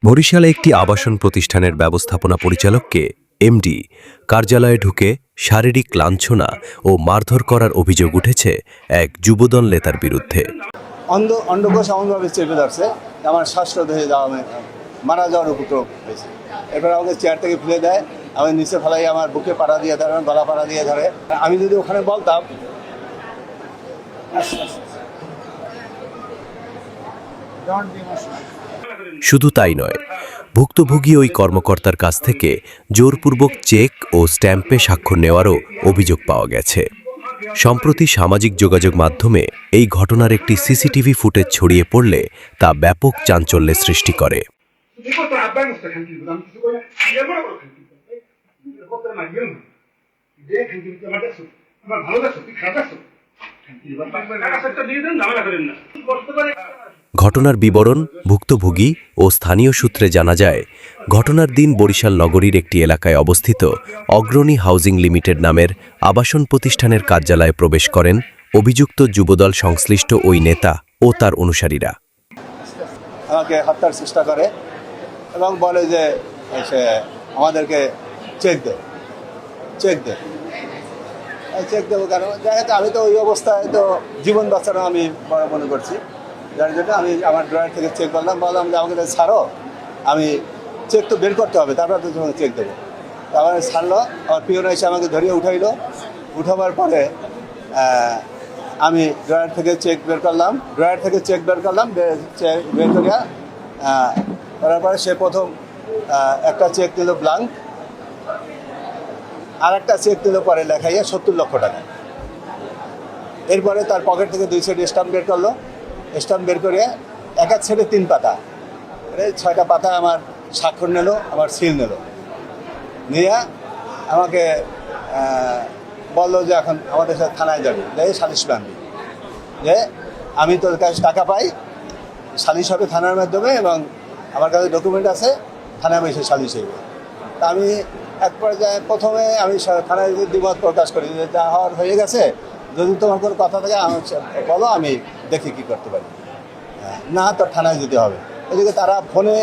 বরিশালে একটি আবাসন প্রতিষ্ঠানের ব্যবস্থাপনা পরিচালককে এমডি কার্যালয়ে ঢুকে শারীরিক লাঞ্ছনা ও মারধর করার অভিযোগ উঠেছে এক যুবদল নেতার বিরুদ্ধে। অন্ধকোষ এমনভাবে চেপে ধরছে আমার শ্বাসরোধ হয়ে যাওয়া মারা যাওয়ার উপক্রম হয়েছে। এরপর আমাকে চেয়ার থেকে ফেলে দেয়, আমি নিচে ফেলাই, আমার বুকে পাড়া দিয়ে ধরে, গলা পাড়া দিয়ে ধরে। আমি যদি ওখানে বলতাম শুধু তাই নয়, ভুক্তভোগী ওই কর্মকর্তার কাছ থেকে জোরপূর্বক চেক ও স্ট্যাম্পে স্বাক্ষর নেওয়ারও অভিযোগ পাওয়া গেছে। সম্প্রতি সামাজিক যোগাযোগ মাধ্যমে এই ঘটনার একটি সিসিটিভি ফুটেজ ছড়িয়ে পড়লে তা ব্যাপক চাঞ্চল্যের সৃষ্টি করে। ঘটনার বিবরণ, ভুক্তভোগী ও স্থানীয় সূত্রে জানা যায়, ঘটনার দিন বরিশাল নগরীর একটি এলাকায় অবস্থিত অগ্রণী হাউজিং লিমিটেড নামের আবাসন প্রতিষ্ঠানের কার্যালয়ে প্রবেশ করেন অভিযুক্ত যুবদল সংশ্লিষ্ট ওই নেতা ও তার অনুসারীরা। আমাকে হত্যার চেষ্টা করে এবং বলে যে সে আমাদেরকে চেক দেবো কেন? যাই হোক, আমি তো ওই অবস্থায় তো জীবন বাঁচানো আমি বড় মনে করছি, যার জন্য আমি আমার ড্রয়ার থেকে চেক করলাম, বললাম যে আমাকে ছাড়ো, আমি চেক তো বের করতে হবে, তারপর তো তোমাকে চেক দেবো। তারপরে ছাড়লো, আমার পিওন এসে আমাকে ধরিয়ে উঠাইলো। উঠাবার পরে আমি ড্রয়ার থেকে চেক বের করলাম, বের করিয়া করার পরে সে প্রথম একটা চেক দিল ব্লাঙ্ক, আর একটা চেক দিল পরে লেখাইয়া 70 লক্ষ টাকা। এরপরে তার পকেট থেকে 2 সেট স্টাম্প বের করলো, স্টাম্প বের করে এক সেটে 3 পাতা, 6টা পাতা আমার স্বাক্ষর নিল, আমার সিল নিল, নিয়ে আমাকে বললো যে এখন আমাদের সাথে থানায় যাবে, যে সালিশ বাঁধবি, যে আমি তোর কাছে টাকা পাই, সালিশ হবে থানার মাধ্যমে এবং আমার কাছে ডকুমেন্ট আছে, থানায় এসে সালিশ হইবে। তা আমি এক পর্যায়ে প্রথমে আমি থানায় দ্বিমত প্রকাশ করি যে যা হওয়ার হয়ে গেছে, যদি তোমার কোনো কথা থাকে আমার বলো, আমি দেখি কী করতে পারি, না তোর থানায় যেতে হবে। এদিকে তারা ফোনে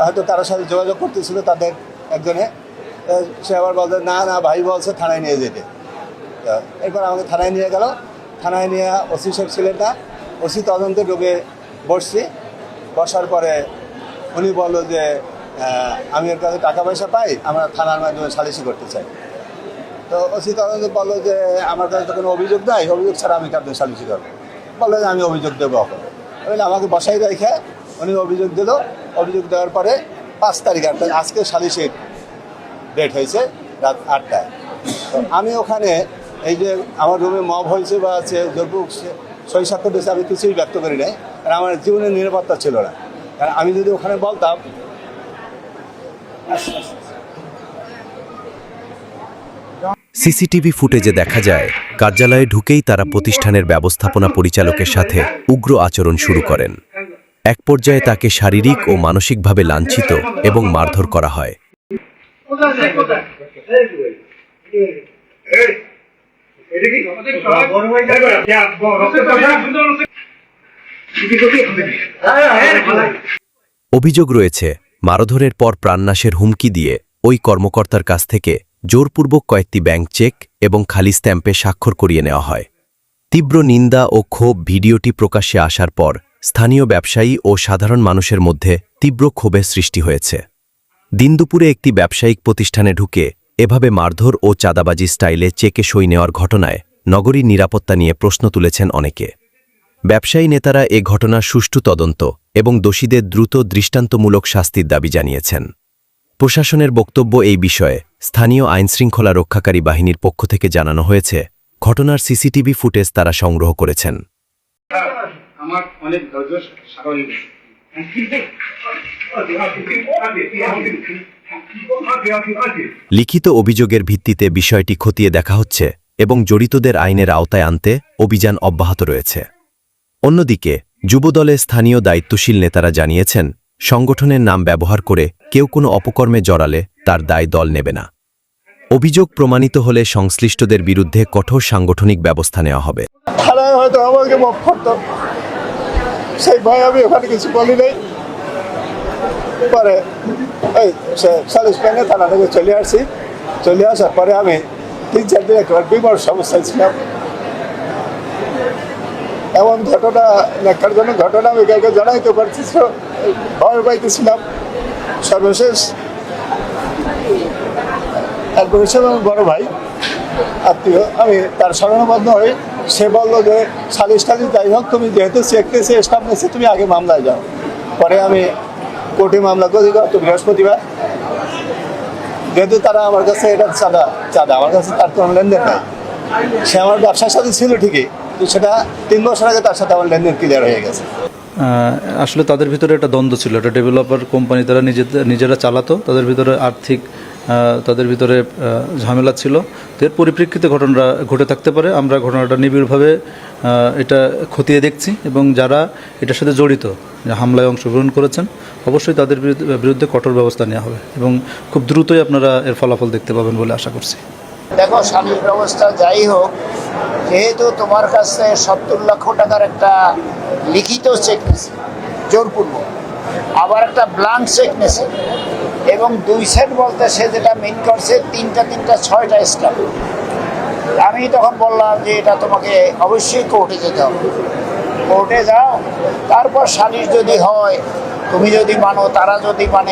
হয়তো কারোর সাথে যোগাযোগ করতেছিল, তাদের একজনে, সে আবার বলতে না ভাই বলছে থানায় নিয়ে যেতে। এরপর আমাকে থানায় নিয়ে গেল, থানায় নিয়ে ওসি সাহেব ছিলেন না, ওসি তদন্তে ঢুকে বসার পরে উনি বললো যে আমি এর কাছে টাকা পয়সা পাই, আমরা থানার মাধ্যমে সালিশি করতে চাই। তো ওসি তদন্তে বললো যে আমার কাছে তো কোনো অভিযোগ নাই, অভিযোগ ছাড়া আমি কাউকে সালিশি করবো। বললো যে আমি অভিযোগ দেবো এখন। বলে আমাকে বসাই রেখে উনি অভিযোগ দিল। অভিযোগ দেওয়ার পরে 5 তারিখ, আজকে সালিশির ডেট হয়েছে রাত 8টায়। তো আমি ওখানে এই যে আমার রুমে মব হয়েছে বা জোরপূর্বক সই স্বাক্ষর দিয়েছে, আমি কিছুই ব্যক্ত করি নাই, কারণ আমার জীবনের নিরাপত্তা ছিল না। কারণ আমি যদি ওখানে বলতাম, সিসিটিভি ফুটেজে দেখা যায়, কার্যালয়ে ঢুকেই তারা প্রতিষ্ঠানের ব্যবস্থাপনা পরিচালকের সাথে উগ্র আচরণ শুরু করেন। এক পর্যায়ে তাকে শারীরিক ও মানসিকভাবে লাঞ্ছিত এবং মারধর করা হয়। অভিযোগ রয়েছে, মারধরের পর প্রাণনাশের হুমকি দিয়ে ওই কর্মকর্তার কাছ থেকে জোরপূর্বক কয়েকটি ব্যাংক চেক এবং খালি স্ট্যাম্পে স্বাক্ষর করিয়ে নেওয়া হয়। তীব্র নিন্দা ও ক্ষোভ ভিডিওটি প্রকাশ্যে আসার পর স্থানীয় ব্যবসায়ী ও সাধারণ মানুষের মধ্যে তীব্র ক্ষোভের সৃষ্টি হয়েছে। দিনদুপুরে একটি ব্যবসায়িক প্রতিষ্ঠানে ঢুকে এভাবে মারধর ও চাঁদাবাজি স্টাইলে চেকে সই নেওয়ার ঘটনায় নগরীর নিরাপত্তা নিয়ে প্রশ্ন তুলেছেন অনেকে। ব্যবসায়ী নেতারা এ ঘটনার সুষ্ঠু তদন্ত এবং দোষীদের দ্রুত দৃষ্টান্তমূলক শাস্তির দাবি জানিয়েছেন। প্রশাসনের বক্তব্য এই বিষয়ে স্থানীয় আইনশৃঙ্খলা রক্ষাকারী বাহিনীর পক্ষ থেকে জানানো হয়েছে, ঘটনার সিসিটিভি ফুটেজ তারা সংগ্রহ করেছেন। লিখিত অভিযোগের ভিত্তিতে বিষয়টি খতিয়ে দেখা হচ্ছে এবং জড়িতদের আইনের আওতায় আনতে অভিযান অব্যাহত রয়েছে। অন্যদিকে যুবদলের স্থানীয় দায়িত্বশীল নেতারা জানিয়েছেন, সংগঠনের নাম ব্যবহার করে কেউ কোনো অপকর্মে জড়ালে তার দায় দল নেবে না। অভিযোগ প্রমাণিত হলে সংশ্লিষ্টদের বিরুদ্ধে কঠোর সাংগঠনিক ব্যবস্থা নেওয়া হবে। হয়তো আমাকে মাফ করতো, সেই ভয় আমি ওখানে কিছু বলি নাই। পরে ওই সালিশ ব্যাংকে থানা থেকে চলে আসছি, চলে আসার পরে আমি 3-4 দিন একেবারে বিমর সমস্যায় ছিলাম। এমন ঘটনা ন্যাক্কারজনক ঘটনা আমি কাউকে জানাইতে পারছিস, ভয় পাইতেছিলাম। সর্বশেষ এক বছর আমার বড় ভাই আত্মীয়, আমি তার শরণাবদ্ধ হয়ে সে বললো যে সালিশ টালিশ যাই হোক, তুমি যেহেতু চেক নিয়েছে স্টাম্প নিয়েছে, তুমি আগে মামলায় যাও। পরে আমি কোর্টে মামলা করি গত বৃহস্পতিবার। যেহেতু তারা আমার কাছে এটা চাঁদা আমার কাছে তার কোনো লেনদেন নাই। সে আমার ব্যবসার সাথে ছিল ঠিকই, তো সেটা 3 বছর আগে তার সাথে আমার লেনদেন ক্লিয়ার হয়ে গেছে। আসলে তাদের ভিতরে একটা দ্বন্দ্ব ছিল, একটা ডেভেলপার কোম্পানি, তারা নিজেরা চালাতো, তাদের ভিতরে আর্থিক তাদের ভিতরে ঝামেলা ছিল। তো এর পরিপ্রেক্ষিতে ঘটনাটা ঘটে থাকতে পারে। আমরা ঘটনাটা নিবিড়ভাবে এটা খতিয়ে দেখছি এবং যারা এটার সাথে জড়িত, যে হামলায় অংশগ্রহণ করেছেন, অবশ্যই তাদের বিরুদ্ধে কঠোর ব্যবস্থা নেওয়া হবে এবং খুব দ্রুতই আপনারা এর ফলাফল দেখতে পাবেন বলে আশা করছি। দেখো, সালিশ ব্যবস্থা যাই হোক, যেহেতু তোমার কাছে 70 লক্ষ টাকার একটা লিখিত চেক নিছে জোরপূর্বক, আবার একটা ব্লাঙ্ক চেক নিছে এবং 2 সেট বলতে সে যেটা মেন করছে 3টা 6টা স্টাম্প। আমি তখন বললাম যে এটা তোমাকে অবশ্যই কোর্টে যেতে হবে, কোর্টে যাও, তারপর সালিশ যদি হয়, তুমি যদি মানো, তারা যদি মানে